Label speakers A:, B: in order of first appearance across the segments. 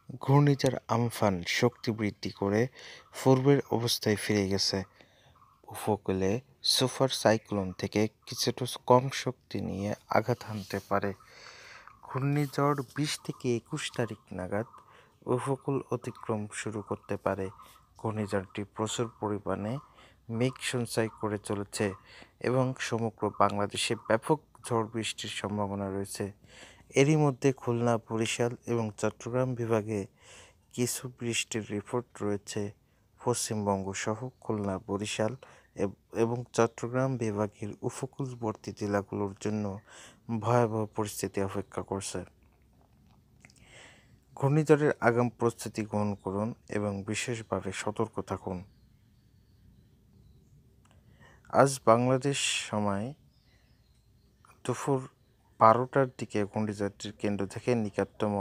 A: ঘূর্ণিঝড় আম্ফান শক্তি বৃদ্ধি করে পূর্বের অবস্থায় ফিরে গেছে। উপকূলে সুপার সাইক্লোন থেকে কিছুটা কম শক্তি নিয়ে আঘাত হানতে পারে। ঘূর্ণিঝড় ২০ থেকে ২১ তারিখ নাগাদ উপকূল অতিক্রম শুরু করতে পারে। ঘূর্ণিঝড়টি প্রচুর পরিমাণে মেঘ সঞ্চয় করে চলেছে এবং সমগ্র বাংলাদেশে ব্যাপক ঝড় বৃষ্টির সম্ভাবনা রয়েছে। এরই মধ্যে খুলনা, বরিশাল এবং চট্টগ্রাম বিভাগে কিছু বৃষ্টির রিপোর্ট রয়েছে। পশ্চিমবঙ্গ সহ খুলনা, বরিশাল এবং চট্টগ্রাম বিভাগের উপকূলবর্তী জেলাগুলোর জন্য ভয়াবহ পরিস্থিতি অপেক্ষা করছে। ঘূর্ণিঝড়ের আগাম প্রস্তুতি গ্রহণ করুন এবং বিশেষভাবে সতর্ক থাকুন। আজ বাংলাদেশ সময় দুপুর ১২টার দিকে ঘূর্ণিঝড়টির কেন্দ্র থেকে নিকটতম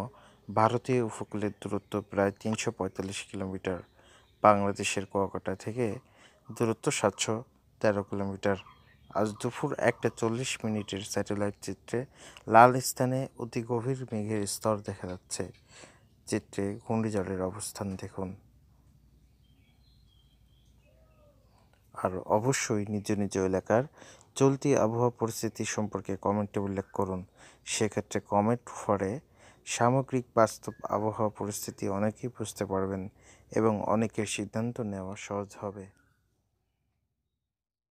A: ভারতীয় উপকূলের দূরত্ব প্রায় ৩৪৫ কিলোমিটার। বাংলাদেশের কুয়াকাটা থেকে দূরত্ব ৭১৩ কিলোমিটার। আজ দুপুর ১টা ৪০ মিনিটের স্যাটেলাইট চিত্রে লাল স্থানে অতি গভীর মেঘের স্তর দেখা যাচ্ছে। চিত্রে ঘূর্ণিঝড়ের অবস্থান দেখুন। আর অবশ্যই নিজ নিজ এলাকার চলতি আবহাওয়া পরিস্থিতি সম্পর্কে কমেন্টে উল্লেখ করুন। সেক্ষেত্রে কমেন্ট পড়ে সামগ্রিক বাস্তব আবহাওয়া পরিস্থিতি অনেকেই বুঝতে পারবেন এবং অনেকের সিদ্ধান্ত নেওয়া সহজ হবে।